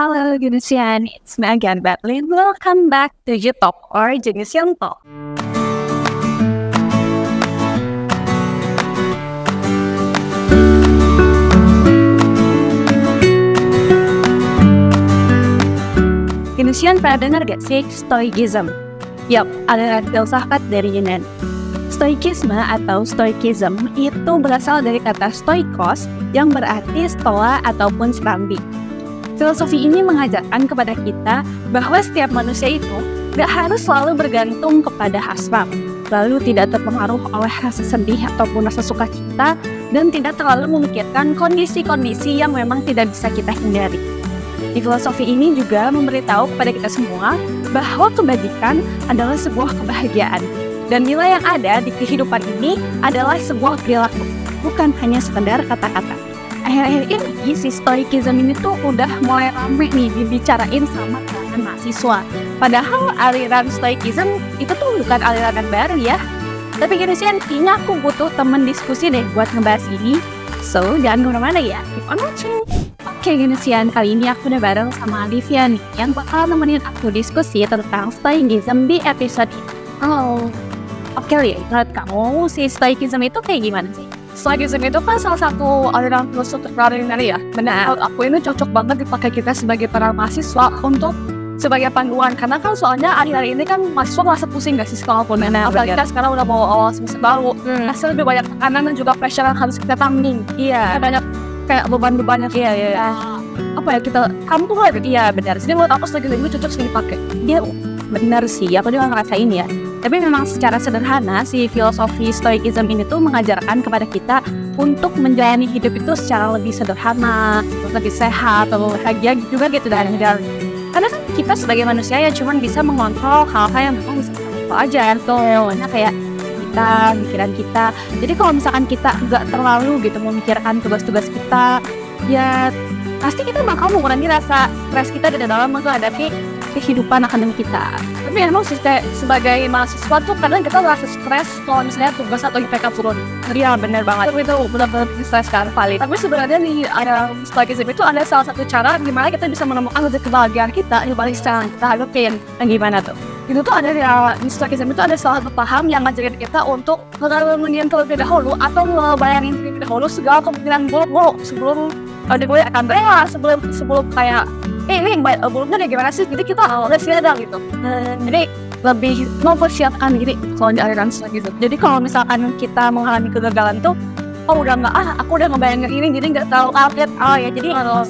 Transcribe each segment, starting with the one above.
Hello, Genesian. It's me again, Batlin. Welcome back to YouTube or Genesian Talk. Genesian pernah dengar gak sih Stoicism? Yup, aliran filsafat dari Yunan. Stoikisme atau Stoicism itu berasal dari kata stoikos yang berarti stoa ataupun serambi. Filosofi ini mengajarkan kepada kita bahwa setiap manusia itu gak harus selalu bergantung kepada hasrat, lalu tidak terpengaruh oleh rasa sedih ataupun rasa sukacita, dan tidak terlalu memikirkan kondisi-kondisi yang memang tidak bisa kita hindari. Di filosofi ini juga memberitahu kepada kita semua bahwa kebajikan adalah sebuah kebahagiaan, dan nilai yang ada di kehidupan ini adalah sebuah perilaku, bukan hanya sekedar kata-kata. Akhir-akhir ini si Stoicism ini tuh udah mulai rame nih dibicarain sama kalangan mahasiswa. Padahal aliran Stoicism itu tuh bukan aliran yang baru ya. Tapi Genesian, kayaknya aku butuh temen diskusi deh buat ngebahas ini. So, jangan kemana-mana ya, keep on watching. Oke Genesian, kali ini aku udah bareng sama Olivia nih, yang bakal nemenin aku diskusi tentang Stoicism di episode ini. Halo. Oke Lia, menurut kamu si Stoicism itu kayak gimana sih? Stoicism itu kan salah satu aliran filsuf terkenal ya. Benar. Aku ini cocok banget dipakai kita sebagai para mahasiswa untuk sebagai panduan, karena kan soalnya akhir-akhir ini kan mahasiswa merasa pusing gak sih sekolah pun. Apalagi kita sekarang udah mau awal semester baru, pasti lebih banyak tekanan dan juga pressure yang harus kita tanggung. Iya. Banyak kayak beban-beban yang apa ya kita kampung lah gitu. Iya benar. Jadi menurut aku Stoicism itu cocok sekali dipakai. Dia benar sih, aku juga ngerasain ya. Tapi memang secara sederhana si filosofi Stoicism ini tuh mengajarkan kepada kita untuk menjalani hidup itu secara lebih sederhana, lebih sehat, atau bahagia juga gitu dan karena kan kita sebagai manusia ya cuman bisa mengontrol hal-hal yang memang bisa kita kontrol aja tuh, kayak kita, pikiran kita. Jadi kalau misalkan kita nggak terlalu gitu memikirkan tugas-tugas kita, ya pasti kita bakal mengurangi rasa stres kita di dalam menghadapi kehidupan akademik kita. Tapi emang sih sebagai mahasiswa tuh kadang kita ngerasa stres kalau misalnya tugas atau IPK turun. Iya benar banget. Tapi itu benar-benar stres kan valid. Tapi sebenarnya di ada Stoicism itu ada salah satu cara gimana kita bisa menemukan kebahagiaan kita yang paling sekarang kita hadapin. Yang gimana tuh? Itu tuh ada di Stoicism itu ada salah satu paham yang ngajarin kita untuk mengenai terlebih dahulu atau ngebayangin terlebih dahulu segala kemungkinan buruk sebelum gue akan sebelum kayak ini buruknya kayak gimana sih, jadi kita udah siap gitu. Jadi lebih mempersiapkan diri kalau di aliran gitu. Jadi kalau misalkan kita mengalami kegagalan tuh udah nggak aku udah ngebayangin ini jadi nggak terlalu update ya, jadi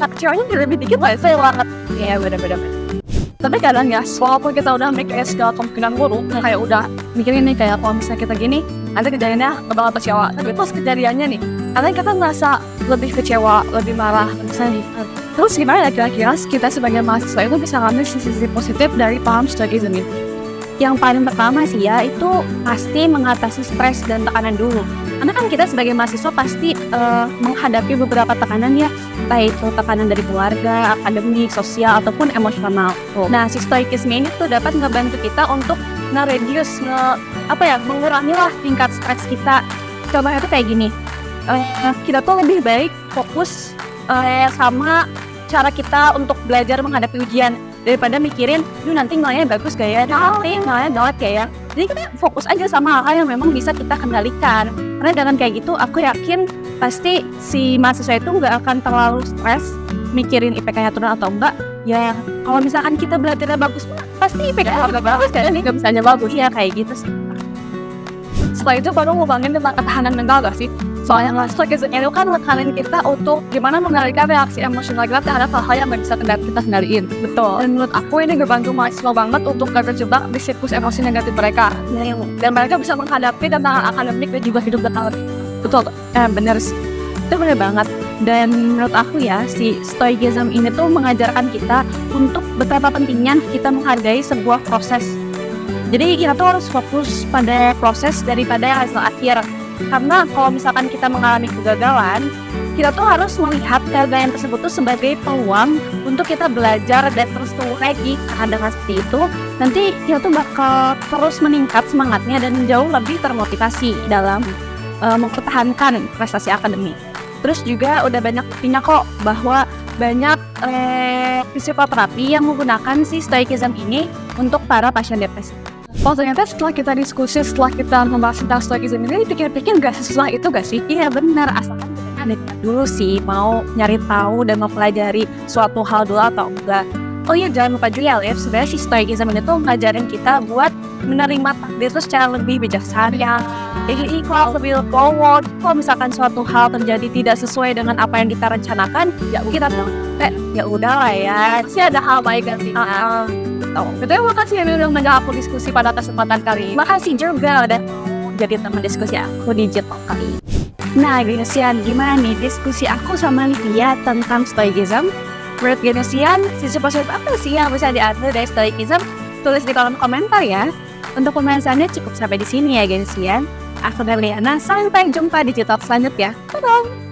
kecewanya lebih dikit lah saya banget. Iya benar-benar. Tapi kadang ya, walaupun kita udah mikirin segala kemungkinan buruk, kayak udah mikirin nih kayak kalau misalnya kita gini, nanti kejadiannya bakal kecewa. Tapi pas kejadiannya nih, kadang kita ngerasa lebih kecewa, lebih marah, misalnya. Terus gimana ya kira-kira kita sebagai mahasiswa itu bisa ngambil sisi positif dari paham Stoicism ini? Yang paling pertama sih ya, itu pasti mengatasi stres dan tekanan dulu. Karena kan kita sebagai mahasiswa pasti menghadapi beberapa tekanan ya, entah itu tekanan dari keluarga, akademik, sosial, ataupun emosional. Nah, si Stoicism ini tuh dapat ngebantu kita untuk nge-reduce, mengurangi lah tingkat stres kita. Contohnya tuh kayak gini, kita tuh lebih baik fokus sama cara kita untuk belajar menghadapi ujian daripada mikirin, nanti nilainya bagus gak ya, nanti nilainya jelek gak ya. Jadi kita fokus aja sama hal yang memang bisa kita kendalikan. Karena dengan kayak gitu, aku yakin pasti si mahasiswa itu nggak akan terlalu stres mikirin IPK-nya turun atau enggak. Ya kalau misalkan kita belajarnya bagus, pasti IPK-nya bagus kan, nggak bisanya bagus ya kayak gitu sih. Setelah itu baru ngomongin tentang ketahanan mental gak sih? Soalnya Stoicism itu kan ngekanin kita untuk gimana mengendalikan reaksi emosional kita terhadap hal-hal yang gak bisa kita kendaliin. Betul. Dan menurut aku ini ngebantu mahasiswa banget untuk gak terjebak di siklus emosi negatif mereka. Dan mereka bisa menghadapi tantangan akademik dan juga hidup dengan lebih. Betul, bener sih. Itu bener banget. Dan menurut aku ya, si Stoicism ini tuh mengajarkan kita untuk betapa pentingnya kita menghargai sebuah proses. Jadi kita tuh harus fokus pada proses daripada hasil akhir. Karena kalau misalkan kita mengalami kegagalan, kita tuh harus melihat kegagalan tersebut tuh sebagai peluang untuk kita belajar dan terus tumbuh lagi. Karena dengan seperti itu, nanti kita tuh bakal terus meningkat semangatnya dan jauh lebih termotivasi dalam mempertahankan prestasi akademik. Terus juga udah banyak buktinya kok bahwa banyak fisioterapi yang menggunakan si stoicism ini untuk para pasien depresi. Oh ternyata setelah kita diskusi, setelah kita membahas tentang stoicism ini, pikir-pikir gak sesusah itu gak sih? Iya benar, asalkan kita dulu sih mau nyari tahu dan mempelajari suatu hal dulu atau enggak. Oh iya, jangan lupa juga Alif, sebenarnya si stoicism ini tuh ngajarin kita buat menerima takdir itu secara lebih bijaksana, jadi ikhlas, lebih forward. Kalau misalkan suatu hal terjadi tidak sesuai dengan apa yang kita rencanakan, ya kita bilang, ya udah lah ya, Pasti ada hal baik nantinya. Betul, makasih ya udah ngajak aku diskusi pada kesempatan kali ini. Makasih juga udah jadi teman diskusi aku di Jet Talk kali ini. Nah, Genesian, gimana nih diskusi aku sama Livia tentang stoicism? Menurut Genesian, sisi positif apa sih yang bisa diambil dari stoicism? Tulis di kolom komentar ya. Untuk pembahasannya cukup sampai di sini ya Genesian. Aku dan Liana, sampai jumpa di Jet Talk selanjutnya. Dadah!